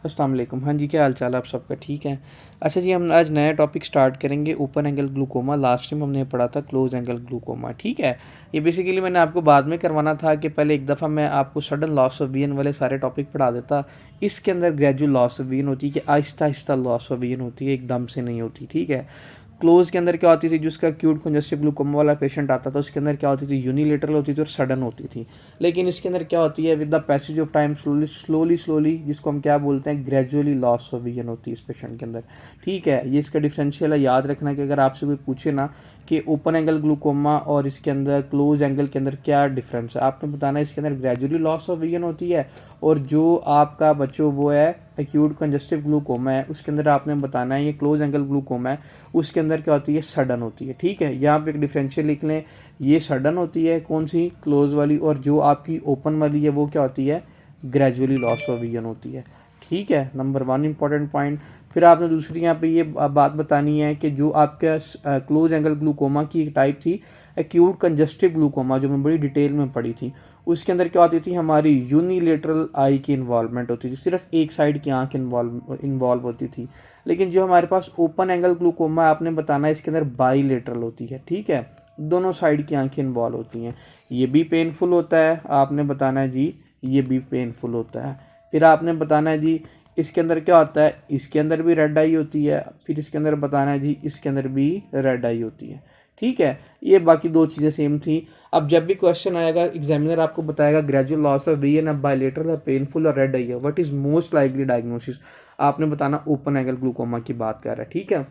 अस्सलाम वालेकुम। हाँ जी, क्या हाल चाल है आप सबका? ठीक है। अच्छा जी, हम आज नया टॉपिक स्टार्ट करेंगे, open angle glaucoma. Last time हमने पढ़ा था क्लोज एंगल ग्लूकोमा। ठीक है, ये बेसिकली मैंने आपको बाद में करवाना था कि पहले एक दफ़ा मैं आपको सडन लॉस ऑफ विजन वाले सारे टॉपिक पढ़ा देता। इसके अंदर ग्रेजुअल लॉस ऑफ विजन होती है कि Aahista Aahista loss of vision होती है, एकदम से नहीं होती। ठीक है। क्लोज के अंदर क्या होती थी, जिसका एक्यूट कंजस्टिव ग्लूकोमा वाला पेशेंट आता था उसके अंदर क्या होती थी, यूनिलेटरल होती थी और सडन होती थी। लेकिन इसके अंदर क्या होती है, with the passage of time slowly slowly slowly, जिसको हम क्या बोलते हैं, ग्रेजुअली लॉस ऑफ विजन होती है इस पेशेंट के अंदर। ठीक है, ये इसका डिफरेंशियल है, याद रखना कि अगर आपसे कोई पूछे ना कि ओपन एंगल ग्लूकोमा और इसके अंदर क्लोज एंगल के अंदर क्या डिफरेंस है, आपने बताना इसके अंदर ग्रेजुअली लॉस ऑफ विजन होती है, और जो आपका बच्चों वो है एक्यूट कंजस्टिव ग्लूकोमा है उसके अंदर आपने बताना है ये क्लोज एंगल ग्लूकोमा है, उसके अंदर क्या होती है, सडन होती है। ठीक है, यहाँ पे एक डिफरेंशियल लिख लें, ये सडन होती है कौन सी, क्लोज वाली, और जो आपकी ओपन वाली है वो क्या होती है, ग्रेजुअली लॉस ऑफ विजन होती है। ठीक है, नंबर वन इंपॉर्टेंट पॉइंट। फिर आपने दूसरी यहाँ पे ये बात बतानी है कि जो आपका क्लोज एंगल ग्लूकोमा की एक टाइप थी एक्यूट कंजस्टिव ग्लूकोमा, जो मैं बड़ी डिटेल में पढ़ी थी, उसके अंदर क्या होती थी, हमारी यूनिलेटरल आई की इन्वॉल्वमेंट होती थी, सिर्फ एक साइड की आंख इन्वॉल्व होती थी। लेकिन जो हमारे पास ओपन एंगल ग्लूकोमा आपने बताना है इसके अंदर बाईलेटरल होती है। ठीक है, दोनों साइड की आंखें इन्वॉल्व होती हैं। ये भी पेनफुल होता है, आपने बताना है जी ये भी पेनफुल होता है। फिर आपने बताना है जी इसके अंदर क्या होता है, इसके अंदर भी रेड आई होती है। फिर इसके अंदर बताना है जी इसके अंदर भी रेड आई होती है। ठीक है, ये बाकी दो चीज़ें सेम थी। अब जब भी क्वेश्चन आएगा एग्जामिनर आपको बताएगा ग्रेजुअल लॉस ऑफ विजन है, बायलेटरल है, पेनफुल और रेड आई है, what is most likely diagnosis, आपने बताना ओपन एंगल ग्लूकोमा की बात कर रहा है। ठीक है,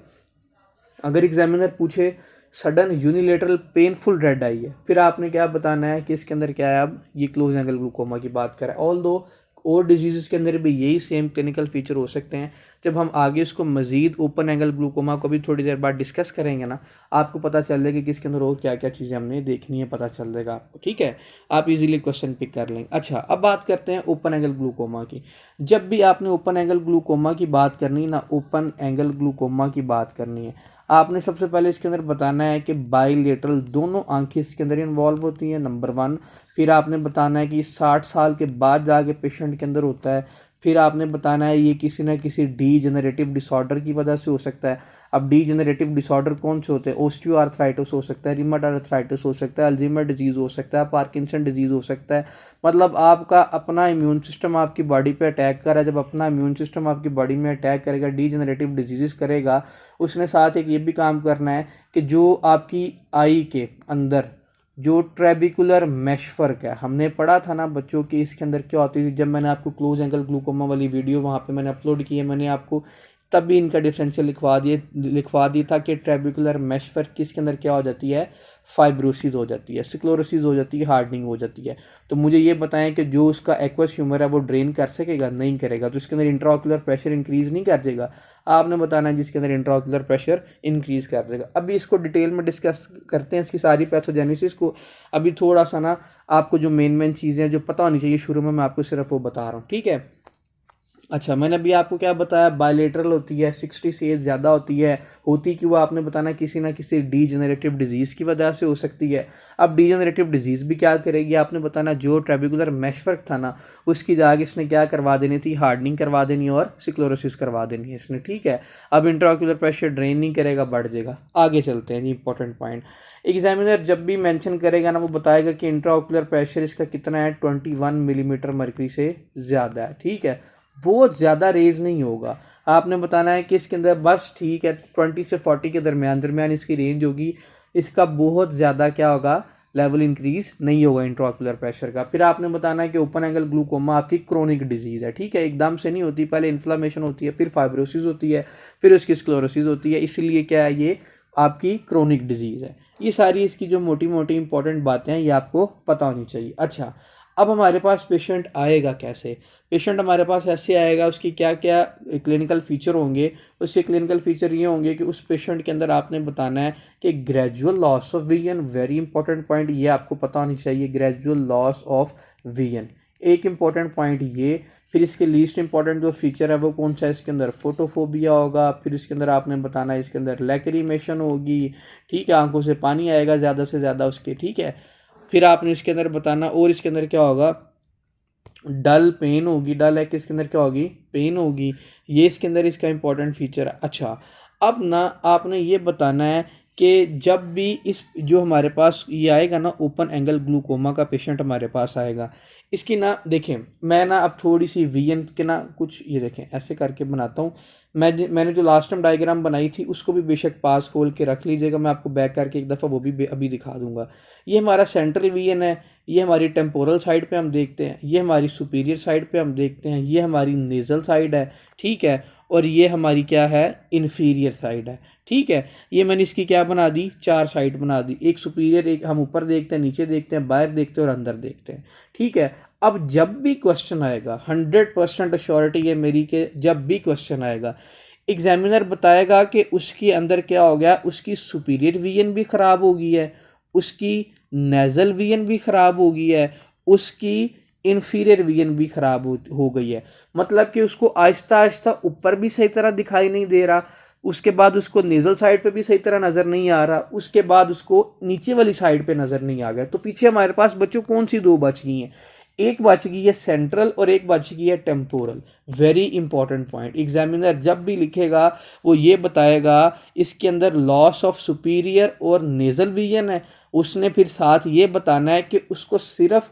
अगर एग्जामिनर पूछे सडन यूनिलेटरल पेनफुल रेड आई है, फिर आपने क्या बताना है कि इसके अंदर क्या है, अब ये क्लोज एंगल ग्लूकोमा की बात करें। ऑल दो और डिजीज़ के अंदर भी यही सेम क्लिनिकल फीचर हो सकते हैं। जब हम आगे इसको मजीद ओपन एंगल ग्लूकोमा को भी थोड़ी देर बाद डिस्कस करेंगे ना, आपको पता चल जाएगा कि इसके अंदर और क्या क्या चीज़ें हमने देखनी है, पता चल जाएगा आपको। ठीक है, आप इजीली क्वेश्चन पिक कर लेंगे। अच्छा, अब बात करते हैं ओपन एंगल ग्लूकोमा की। जब भी आपने ओपन एंगल ग्लूकोमा की बात करनी ना, ओपन एंगल ग्लूकोमा की बात करनी है, आपने सबसे पहले इसके अंदर बताना है कि बाईलेटरल दोनों आंखें इसके अंदर इन्वॉल्व होती हैं, नंबर वन। फिर आपने बताना है कि 60 साल के बाद जाके पेशेंट के अंदर होता है। फिर आपने बताना है ये किसी ना किसी डी जनरेटिव डिसऑर्डर की वजह से हो सकता है। अब डी जनरेटिव डिसऑर्डर कौन से होते हैं, ओस्टियो आर्थराइटिस हो सकता है, रिमेटॉइड आर्थराइटिस हो सकता है, अल्जीमर डिजीज़ हो सकता है, पार्किंसन डिजीज़ हो सकता है। मतलब आपका अपना इम्यून सिस्टम आपकी बॉडी पे अटैक कर रहा है। जब अपना इम्यून सिस्टम आपकी बॉडी में अटैक करेगा, डी जनरेटिव डिजीज़ करेगा, उसने साथ एक ये भी काम करना है कि जो आपकी आई के अंदर जो ट्रेबिकुलर मेशवर्क है, हमने पढ़ा था ना बच्चों की, इसके अंदर क्या होती थी, जब मैंने आपको क्लोज एंगल ग्लूकोमा वाली वीडियो वहाँ पे मैंने अपलोड की है, मैंने आपको तब भी इनका डिफरेंशियल लिखवा दी था कि ट्रेबिकुलर मेशवर्क किसके अंदर क्या हो जाती है, फाइब्रोसिस हो जाती है, स्क्लेरोसिस हो जाती है, हार्डनिंग हो जाती है। तो मुझे ये बताएं कि जो उसका एक्वस ह्यूमर है वो ड्रेन कर सकेगा, नहीं करेगा, तो इसके अंदर इंट्राओकुलर प्रेशर इंक्रीज नहीं कर देगा। आपने बताना है जिसके अंदर इंट्राओकुलर प्रेशर इंक्रीज कर देगा। अभी इसको डिटेल में डिस्कस करते हैं इसकी सारी पैथोजेनेसिस को। अभी थोड़ा सा ना आपको जो मेन चीज़ें जो पता होनी चाहिए शुरू में, मैं आपको सिर्फ वो बता रहा हूँ। ठीक है, अच्छा, मैंने अभी आपको क्या बताया, बायलेटरल होती है, 60 से एज ज़्यादा होती है, होती कि वो आपने बताना किसी ना किसी डी जनरेटिव डिजीज़ की वजह से हो सकती है। अब डी जनरेटिव डिजीज़ भी क्या करेगी, आपने बताना जो ट्रेबिकुलर मेशवर्क था ना, उसकी जगह इसने क्या करवा देनी थी, हार्डनिंग करवा देनी और स्क्लेरोसिस करवा देनी है इसने। ठीक है, अब इंट्राओक्युलर प्रेशर ड्रेन नहीं करेगा, बढ़ जाएगा। आगे चलते हैं जी, इंपॉर्टेंट पॉइंट। एग्जामिनर जब भी मेंशन करेगा ना, वो बताएगा कि इंट्राओक्युलर प्रेशर इसका कितना है, 21 मिलीमीटर मर्करी से ज़्यादा है। ठीक है, बहुत ज़्यादा रेज नहीं होगा। आपने बताना है कि इसके अंदर बस ठीक है 20 से 40 के दरमियान इसकी रेंज होगी। इसका बहुत ज़्यादा क्या होगा, लेवल इंक्रीज नहीं होगा इंट्राओक्युलर प्रेशर का। फिर आपने बताना है कि ओपन एंगल ग्लूकोमा आपकी क्रोनिक डिजीज़ है। ठीक है, एकदम से नहीं होती, पहले इन्फ्लामेशन होती है, फिर फाइब्रोसिस होती है, फिर उसकी स्क्लेरोसिस होती है, इसलिए क्या है ये आपकी क्रोनिक डिजीज़ है। ये सारी इसकी जो मोटी मोटी इंपॉर्टेंट बातें हैं ये आपको पता होनी चाहिए। अच्छा, अब हमारे पास पेशेंट आएगा कैसे, पेशेंट हमारे पास ऐसे आएगा, उसकी क्या क्या क्लिनिकल फीचर होंगे। उसके क्लिनिकल फीचर ये होंगे कि उस पेशेंट के अंदर आपने बताना है कि gradual loss of vision, very important point ये आपको पता होनी चाहिए, ग्रेजुअल लॉस ऑफ विजन एक इंपॉर्टेंट पॉइंट ये। फिर इसके लीस्ट इंपॉर्टेंट जो फीचर है वो कौन सा है, इसके अंदर फोटोफोबिया होगा। फिर इसके अंदर आपने बताना है इसके अंदर लैक्रिमेशन होगी। ठीक है, आंखों से पानी आएगा ज़्यादा से ज़्यादा उसके। ठीक है, फिर आपने इसके अंदर बताना, और इसके अंदर क्या होगा, डल पेन होगी, डल है किसके अंदर क्या होगी, पेन होगी, ये इसके अंदर इसका इंपॉर्टेंट फीचर है। अच्छा, अब ना आपने ये बताना है कि जब भी इस जो हमारे पास ये आएगा ना ओपन एंगल ग्लूकोमा का पेशेंट हमारे पास आएगा, इसकी ना देखें, मैं ना अब थोड़ी सी वीएन के ना कुछ ये देखें ऐसे करके बनाता हूँ। मैंने जो लास्ट टाइम डायग्राम बनाई थी उसको भी बेशक पास खोल के रख लीजिएगा, मैं आपको बैक करके एक दफ़ा वो भी अभी दिखा दूंगा। ये हमारा सेंट्रल वीएन है, ये हमारी टेम्पोरल साइड पे हम देखते हैं, ये हमारी सुपीरियर साइड पे हम देखते हैं, ये हमारी नेज़ल साइड है, ठीक है, और ये हमारी क्या है, इन्फीरियर साइड है, ठीक है। ये मैंने इसकी क्या बना दी, चार साइड बना दी, एक सुपीरियर, एक हम ऊपर देखते हैं, नीचे देखते हैं, बाहर देखते हैं और अंदर देखते हैं, ठीक है। अब जब भी क्वेश्चन आएगा 100% अश्योरिटी है मेरी कि जब भी क्वेश्चन आएगा एग्जामिनर बताएगा कि उसके अंदर क्या हो गया, उसकी सुपीरियर वीएन भी ख़राब हो गई है, उसकी नेज़ल वीएन भी ख़राब हो गई है, उसकी इन्फीरियर वीएन भी ख़राब हो गई है। मतलब कि उसको आहिस्ता आहिस्ता ऊपर भी सही तरह दिखाई नहीं दे रहा, उसके बाद उसको नेज़ल साइड पे भी सही तरह नज़र नहीं आ रहा, उसके बाद उसको नीचे वाली साइड पे नज़र नहीं आ गया। तो पीछे हमारे पास बच्चों कौन सी दो बच गई हैं, एक बच गई है सेंट्रल और एक बच गई है temporal. Very important point, examiner जब भी लिखेगा वो ये बताएगा इसके अंदर लॉस ऑफ सुपीरियर और नेजल विजन है, उसने फिर साथ ये बताना है कि उसको सिर्फ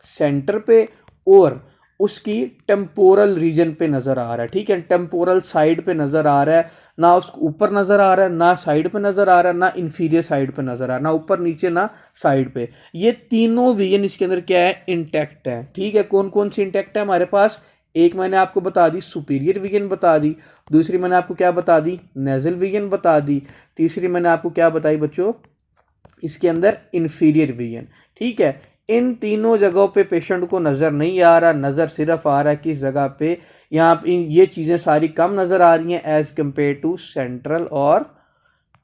सेंटर पे और उसकी टेम्पोरल रीजन पे नज़र आ रहा है, ठीक है, टेम्पोरल साइड पे नज़र आ रहा है, ना उसको ऊपर नज़र आ रहा है, ना साइड पे नज़र आ रहा है, ना इन्फीरियर साइड पे नज़र आ रहा है, ना ऊपर नीचे ना साइड पे। ये तीनों विजन इसके अंदर क्या है, इंटैक्ट है, ठीक है। कौन कौन सी इंटैक्ट है हमारे पास, एक मैंने आपको बता दी सुपीरियर विजन बता दी, दूसरी मैंने आपको क्या बता दी, नेजल विजन बता दी, तीसरी मैंने आपको क्या बताई बच्चों, इसके अंदर इन्फीरियर विजन, ठीक है। इन तीनों जगहों पे पेशेंट को नज़र नहीं आ रहा, नज़र सिर्फ आ रहा है किस जगह पे, यहाँ पे ये चीज़ें सारी कम नज़र आ रही हैं एज़ कम्पेयर टू सेंट्रल और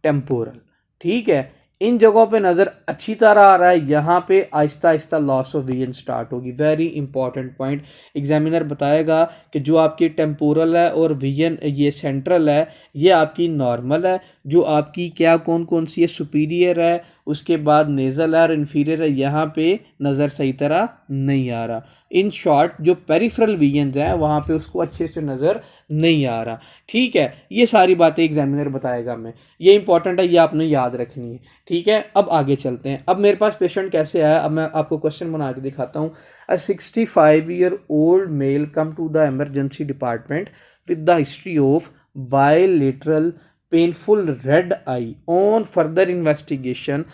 टेम्पोरल, ठीक है। इन जगहों पे नज़र अच्छी तरह आ रहा है, यहाँ पे Aahista Aahista loss of vision start होगी। वेरी इंपॉर्टेंट पॉइंट, एग्जामिनर बताएगा कि जो आपकी टेम्पोरल है और विजन ये सेंट्रल है ये आपकी नॉर्मल है, जो आपकी क्या कौन कौन सी है, सुपीरियर है, उसके बाद नेज़ल है और इन्फीरियर है, यहाँ पे नज़र सही तरह नहीं आ रहा। इन शॉर्ट जो पेरिफेरल विजन्स हैं वहाँ पे उसको अच्छे से नज़र नहीं आ रहा, ठीक है। ये सारी बातें एग्जामिनर बताएगा हमें, ये इंपॉर्टेंट है, ये आपने याद रखनी है, ठीक है। अब आगे चलते हैं, अब मेरे पास पेशेंट कैसे आया, अब मैं आपको क्वेश्चन बना के दिखाता हूँ। A 65-year-old male come to the emergency department with the history of bilateral painful red eye. On further investigation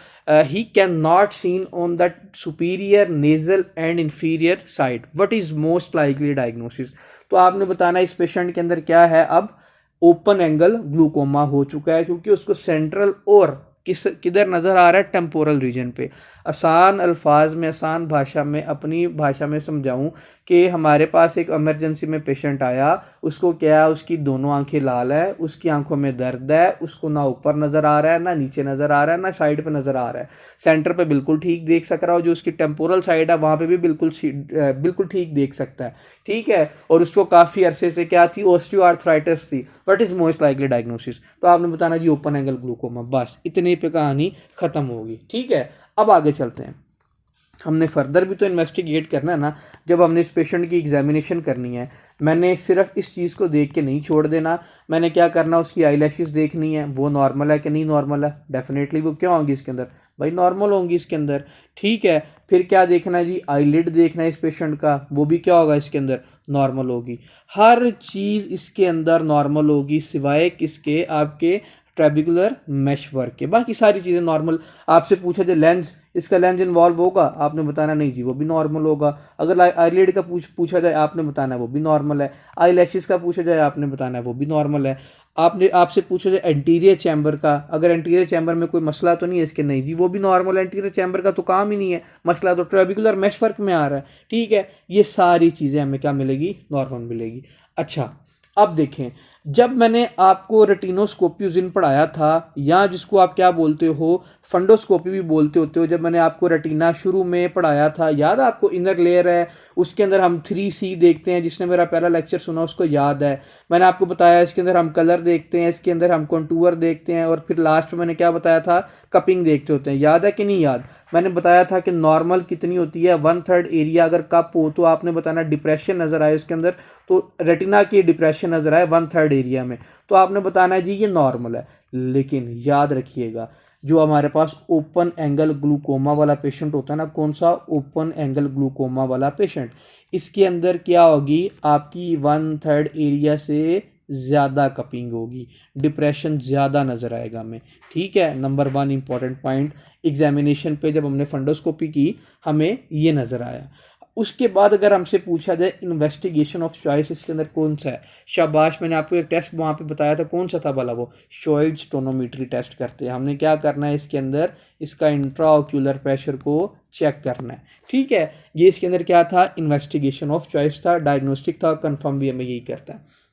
he cannot seen on the superior nasal and inferior side. What is most likely diagnosis? तो आपने बताना इस patient के अंदर क्या है, अब open angle glaucoma हो चुका है क्योंकि उसको सेंट्रल और किधर नज़र आ रहा है, टेम्पोरल रीजन पे। आसान अल्फाज में, आसान भाषा में, अपनी भाषा में समझाऊं कि हमारे पास एक इमरजेंसी में पेशेंट आया, उसको क्या है, उसकी दोनों आंखें लाल है, उसकी आंखों में दर्द है, उसको ना ऊपर नज़र आ रहा है, ना नीचे नज़र आ रहा है, ना साइड पे नज़र आ रहा है, सेंटर पे बिल्कुल ठीक देख सक रहा हो, जो उसकी टेम्पोरल साइड है वहाँ पे भी बिल्कुल ठीक देख सकता है, ठीक है। और उसको काफ़ी अरसे से क्या थी, ऑस्टियोआर्थराइटिस थी। What is most likely diagnosis, तो आपने बताना जी ओपन एंगल ग्लूकोमा, बस इतने पे कहानी ख़त्म होगी, ठीक है। अब आगे चलते हैं, हमने फर्दर भी तो इन्वेस्टिगेट करना है ना, जब हमने इस पेशेंट की एग्जामिनेशन करनी है, मैंने सिर्फ इस चीज़ को देख के नहीं छोड़ देना, मैंने क्या करना, उसकी आई लैशेस देखनी है, वो नॉर्मल है कि नहीं नॉर्मल है, डेफिनेटली वो क्या होंगी इसके अंदर, भाई नॉर्मल होंगी इसके अंदर, ठीक है। फिर क्या देखना है जी, आईलिड देखना है इस पेशेंट का, वो भी क्या होगा इसके अंदर, नॉर्मल होगी। हर चीज़ इसके अंदर नॉर्मल होगी सिवाय किसके, आपके ट्रेबिकुलर मैश वर्क के, बाकी सारी चीज़ें नॉर्मल। आपसे पूछा जाए लेंस, इसका लेंस इन्वॉल्व होगा, आपने बताना नहीं जी वो भी नॉर्मल होगा। अगर आईलिड का पूछा जाए, आपने बताना है वो भी नॉर्मल है। आई लैशेस का पूछा जाए, आपने बताना है वो भी नॉर्मल है। आपसे पूछा जाए एंटीरियर चैम्बर का, अगर एंटीरियर चैम्बर में कोई मसला तो नहीं है इसके, नहीं जी वो भी नॉर्मल है, एंटीरियर चैम्बर का तो काम ही नहीं है, मसला तो ट्रेबिकुलर मैश वर्क में आ रहा है, ठीक है। ये सारी चीज़ें हमें क्या मिलेगी, नॉर्मल मिलेगी। अच्छा अब देखें, जब मैंने आपको रेटिनोस्कोपी उस दिन पढ़ाया था, या जिसको आप क्या बोलते हो फंडोस्कोपी भी बोलते होते हो, जब मैंने आपको रेटिना शुरू में पढ़ाया था, याद है आपको? इनर लेयर है, उसके अंदर हम 3C देखते हैं, जिसने मेरा पहला लेक्चर सुना उसको याद है। मैंने आपको बताया इसके अंदर हम कलर देखते हैं, इसके अंदर हम कंटूर देखते हैं, और फिर लास्ट में मैंने क्या बताया था, कपिंग देखते होते हैं। याद है कि नहीं याद? मैंने बताया था कि नॉर्मल कितनी होती है, 1/3 एरिया अगर कप हो तो आपने बताना डिप्रेशन नजर आए इसके अंदर, तो रेटिना की डिप्रेशन नजर आए 1/3 एरिया में, तो आपने बताना है जी ये नॉर्मल है। लेकिन याद रखिएगा, जो हमारे पास ओपन एंगल ग्लूकोमा वाला पेशेंट होता है ना, कौन सा? ओपन एंगल ग्लूकोमा वाला पेशेंट, इसके अंदर क्या होगी, आपकी 1/3 एरिया से ज़्यादा कपिंग होगी, डिप्रेशन ज़्यादा नज़र आएगा हमें। ठीक है, नंबर 1 इंपॉर्टेंट पॉइंट, एग्जामिनेशन पे जब हमने फंडोस्कोपी की हमें ये नज़र आया। उसके बाद अगर हमसे पूछा जाए इन्वेस्टिगेशन ऑफ चॉइस इसके अंदर कौन सा है, शाबाश, मैंने आपको एक टेस्ट वहाँ पे बताया था, कौन सा था भला? वो शॉइड्स टोनोमीट्री टेस्ट करते हैं। हमने क्या करना है इसके अंदर, इसका इंट्राओक्यूलर प्रेशर को चेक करना है। ठीक है, ये इसके अंदर क्या था, इन्वेस्टिगेशन ऑफ चॉइस था, डायग्नोस्टिक था, कंफर्म भी हमें यही करता है।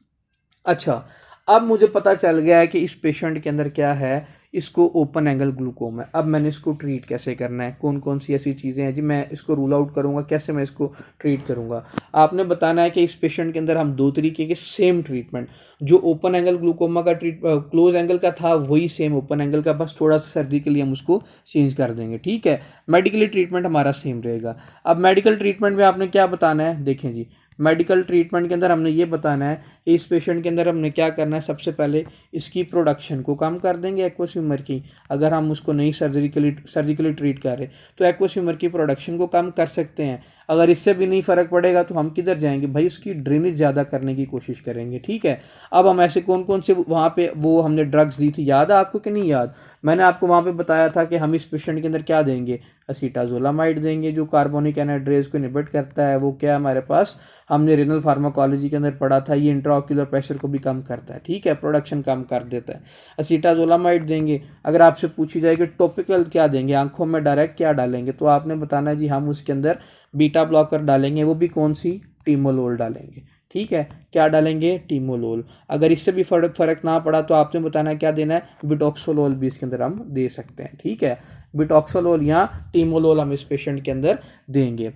अच्छा, अब मुझे पता चल गया है कि इस पेशेंट के अंदर क्या है, इसको ओपन एंगल ग्लूकोम है। अब मैंने इसको ट्रीट कैसे करना है, कौन कौन सी ऐसी चीज़ें हैं जी, मैं इसको रूल आउट करूँगा, कैसे मैं इसको ट्रीट करूँगा। आपने बताना है कि इस पेशेंट के अंदर हम 2 तरीके के सेम ट्रीटमेंट, जो ओपन एंगल ग्लूकोमा का क्लोज एंगल का था वही सेम ओपन एंगल का, बस थोड़ा सा सर्जिकली हम उसको चेंज कर देंगे। ठीक है, मेडिकली ट्रीटमेंट हमारा सेम रहेगा। अब मेडिकल ट्रीटमेंट में आपने क्या बताना है, देखें जी, मेडिकल ट्रीटमेंट के अंदर हमने ये बताना है कि इस पेशेंट के अंदर हमने क्या करना है, सबसे पहले इसकी प्रोडक्शन को कम कर देंगे एक्वस ह्यूमर की। अगर हम उसको नहीं सर्जिकली ट्रीट कर रहे तो एक्वस ह्यूमर की प्रोडक्शन को कम कर सकते हैं। अगर इससे भी नहीं फ़र्क पड़ेगा तो हम किधर जाएंगे भाई, उसकी ड्रेनेज ज़्यादा करने की कोशिश करेंगे। ठीक है, अब हम ऐसे कौन कौन से वहाँ पे वो हमने ड्रग्स दी थी, याद है आपको कि नहीं याद? मैंने आपको वहाँ पे बताया था कि हम इस पेशेंट के अंदर क्या देंगे, असीटाजोलामाइड देंगे, जो कार्बोनिक एनहाइड्रेज को इनहिबिट करता है। वो क्या हमारे पास, हमने रिनल फार्माकोलॉजी के अंदर पढ़ा था, ये इंट्राओक्यूलर प्रेशर को भी कम करता है। ठीक है, प्रोडक्शन कम कर देता है। असीटाजोलामाइड देंगे। अगर आपसे पूछी जाए कि टॉपिकल क्या देंगे, आंखों में डायरेक्ट क्या डालेंगे, तो आपने बताना है जी हम उसके अंदर बीटा ब्लॉकर डालेंगे, वो भी कौन सी, टीमोलोल डालेंगे। ठीक है, क्या डालेंगे, टीमोलोल। अगर इससे भी फर्क ना पड़ा तो आपने बताना है क्या देना है, बिटॉक्सोलोल भी इसके अंदर हम दे सकते हैं। ठीक है, बिटॉक्सोलोल या टीमोलोल हम इस पेशेंट के अंदर देंगे।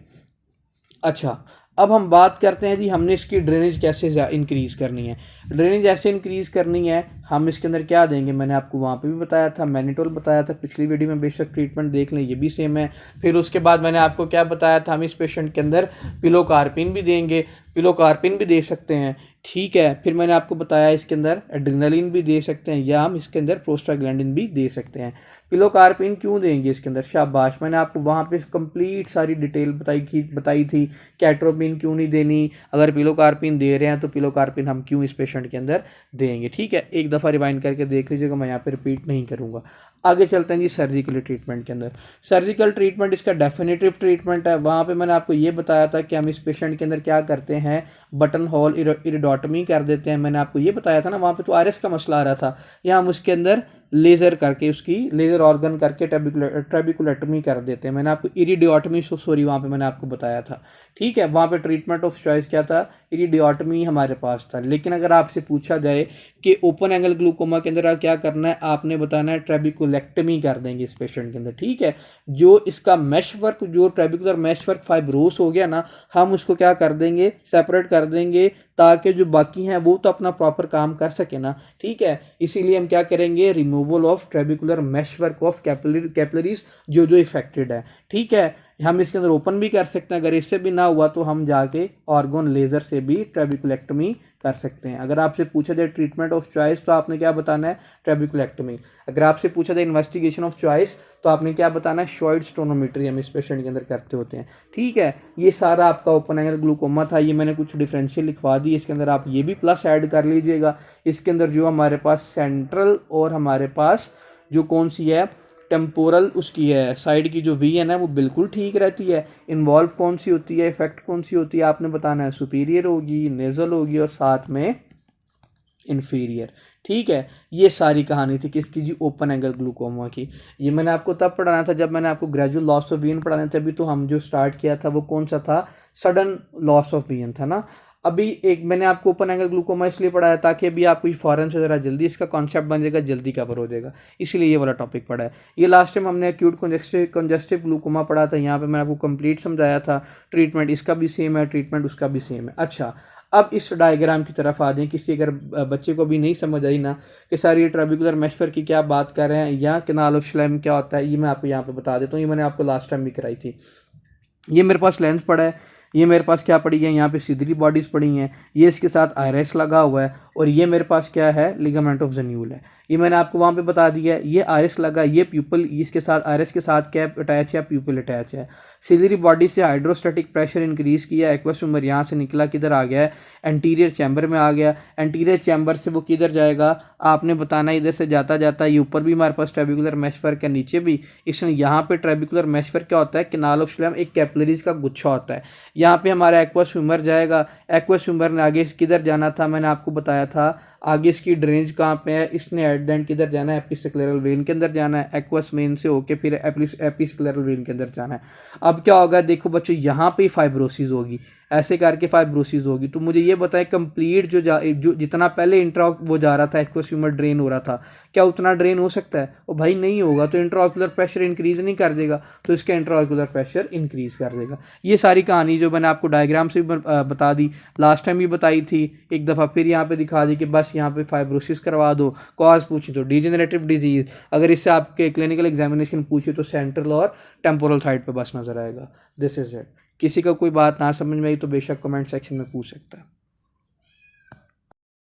अच्छा, अब हम बात करते हैं जी हमने इसकी ड्रेनेज कैसे इंक्रीज़ करनी है। ड्रेनेज ऐसे इंक्रीज़ करनी है, हम इसके अंदर क्या देंगे, मैंने आपको वहाँ पे भी बताया था, मैनिटोल बताया था पिछली वीडियो में, बेशक ट्रीटमेंट देख लें, ये भी सेम है। फिर उसके बाद मैंने आपको क्या बताया था, हम इस पेशेंट के अंदर पिलोकार्पिन भी देंगे, पिलोकार्पिन भी दे सकते हैं। ठीक है, फिर मैंने आपको बताया इसके अंदर एड्रेनलिन भी दे सकते हैं, या हम इसके अंदर प्रोस्टाग्लैंडिन भी दे सकते हैं। पिलोकार्पिन क्यों देंगे इसके अंदर, शाबाश, मैंने आपको वहाँ पे कंप्लीट सारी डिटेल बताई थी। कैट्रोपिन क्यों नहीं देनी, अगर पिलोकार्पिन दे रहे हैं तो पिलोकार्पिन हम क्यों इस पेशेंट के अंदर देंगे। ठीक है, एक दफ़ा रिवाइंड करके देख लीजिएगा, मैं यहाँ पे रिपीट नहीं करूँगा। आगे चलते हैं जी सर्जिकल ट्रीटमेंट के अंदर। सर्जिकल ट्रीटमेंट इसका डेफिनेटिव ट्रीटमेंट है। वहाँ पे मैंने आपको ये बताया था कि हम इस पेशेंट के अंदर क्या करते हैं, बटन होल इरिडोटमी कर देते हैं। मैंने आपको ये बताया था ना, वहाँ पे तो आरएस का मसला आ रहा था, या हम उसके अंदर लेज़र करके, उसकी लेज़र ऑर्गन करके ट्रेबिकुलेटमी कर देते हैं। मैंने आपको इरिडियोटमी सॉरी वहाँ पे मैंने आपको बताया था। ठीक है, वहाँ पे ट्रीटमेंट ऑफ चॉइस क्या था, इरिडियोटमी हमारे पास था। लेकिन अगर आपसे पूछा जाए कि ओपन एंगल ग्लूकोमा के अंदर क्या करना है, आपने बताना है ट्रेबिकुलेक्टमी कर देंगे इस पेशेंट के अंदर। ठीक है, जो इसका मैश वर्क, जो ट्रेबिकुलर मैश वर्क फाइब्रोस हो गया ना, हम उसको क्या कर देंगे, सेपरेट कर देंगे, ताकि जो बाकी हैं वो तो अपना प्रॉपर काम कर सके ना। ठीक है, इसीलिए हम क्या करेंगे, removal of trabecular meshwork of capillaries जो जो इफेक्टेड है। ठीक है, हम इसके अंदर ओपन भी कर सकते हैं, अगर इससे भी ना हुआ तो हम जाके ऑर्गन लेज़र से भी ट्रेबिकुलेक्टमी कर सकते हैं। अगर आपसे पूछा जाए ट्रीटमेंट ऑफ चॉइस तो आपने क्या बताना है, ट्रेबिकुलेक्टमी। अगर आपसे पूछा जाए इन्वेस्टिगेशन ऑफ चॉइस तो आपने क्या बताना है, शॉइड्स टोनोमेट्री हम इस पेशेंट के अंदर करते होते हैं। ठीक है, ये सारा आपका ओपन एंगल ग्लूकोमा था, ये मैंने कुछ डिफरेंशियल लिखवा दी, इसके अंदर आप ये भी प्लस ऐड कर लीजिएगा। इसके अंदर जो हमारे पास सेंट्रल और हमारे पास जो कौन सी है, टेम्पोरल उसकी है, साइड की जो वी है ना वो बिल्कुल ठीक रहती है। इन्वॉल्व कौन सी होती है, इफेक्ट कौन सी होती है, आपने बताना है, सुपीरियर होगी, नेजल होगी, और साथ में इन्फीरियर। ठीक है, ये सारी कहानी थी किसकी जी, ओपन एंगल ग्लूकोमा की। ये मैंने आपको तब पढ़ाना था जब मैंने आपको ग्रेजुअल लॉस ऑफ विजन पढ़ाने थे। अभी तो हम जो स्टार्ट किया था वो कौन सा था, सडन लॉस ऑफ विजन था ना। अभी एक मैंने आपको ओपन एंगल ग्लूकोमा इसलिए पढ़ाया ताकि अभी आपको फ़ौरन से ज़रा जल्दी इसका कॉन्सेप्ट बन जाएगा, जल्दी कवर हो जाएगा, इसलिए ये वाला टॉपिक पढ़ा है। ये लास्ट टाइम हमने एक्यूट कंजेस्टिव ग्लूकोमा पढ़ा था, यहाँ पे मैंने आपको कंप्लीट समझाया था। ट्रीटमेंट इसका भी सेम है, ट्रीटमेंट उसका भी सेम है। अच्छा, अब इस डायग्राम की तरफ आ जाएं। किसी अगर बच्चे को भी नहीं समझ आई ना कि सर ये ट्रेबिकुलर मेशफर की क्या बात कर रहे हैं या कैनाल ऑफ श्लेम क्या होता है, ये मैं आपको यहाँ पे बता देता हूँ। ये मैंने आपको लास्ट टाइम भी कराई थी। ये मेरे पास लेंस पड़ा है, ये मेरे पास क्या पड़ी है, यहाँ पे सिदरी बॉडीज़ पड़ी हैं, ये इसके साथ आयरस लगा हुआ है, और ये मेरे पास क्या है, लिगामेंट ऑफ ज़न्यूल है। ये मैंने आपको वहाँ पे बता दिया है। ये आयरस लगा, ये प्यूपल, इसके साथ आयरस के साथ क्या अटैच है, प्यूपल अटैच है। सिदरी बॉडी से हाइड्रोस्टैटिक प्रेशर इंक्रीज़ किया, एक्वस ह्यूमर यहाँ से निकला, किधर आ गया है, एंटीरियर चैम्बर में आ गया। एंटीरियर चैम्बर से वो किधर जाएगा, आपने बताना, इधर से जाता जाता ये ऊपर भी हमारे पास ट्रेबिकुलर मेशवर्क है, नीचे भी। इसमें यहाँ पे ट्रेबिकुलर मेशवर्क क्या होता है, कैनाल ऑफ श्लेम एक कैपिलरीज का गुच्छा होता है। यहाँ पे हमारा एक्वस ह्यूमर जाएगा, एक्वस ह्यूमर ने आगे किधर जाना था, मैंने आपको बताया था आगे इसकी ड्रेनेज कहाँ पे है, इसने एट द एंड किधर जाना है, एपिस्क्लेरल वेन के अंदर जाना है, एक्वस वेन से होके फिर एपिस्क्लेरल वेन के अंदर जाना है। अब क्या होगा, देखो बच्चों, यहाँ पे फाइब्रोसिस होगी, ऐसे करके फाइब्रोसिस होगी। तो मुझे ये बताएं, कंप्लीट जो जितना पहले इंट्रा वो जा रहा था, एक्वस ह्यूमर ड्रेन हो रहा था, क्या उतना ड्रेन हो सकता है? और भाई नहीं होगा, तो इंट्राऑक्यूलर प्रेशर इंक्रीज नहीं कर देगा, तो इसका इंट्राऑक्यूलर प्रेशर इंक्रीज कर देगा। ये सारी कहानी जो मैंने आपको डायग्राम से भी बता दी, लास्ट टाइम भी बताई थी, एक दफ़ा फिर यहाँ पे दिखा दी कि बस यहाँ पे फाइब्रोसिस करवा दो। कॉज पूछी तो डिजेनरेटिव डिजीज, अगर इससे आपके क्लिनिकल एग्जामिनेशन पूछे तो सेंट्रल और टेम्पोरल साइड पे बस नजर आएगा। This is it. किसी का कोई बात ना समझ में आई तो बेशक कमेंट सेक्शन में पूछ सकता है।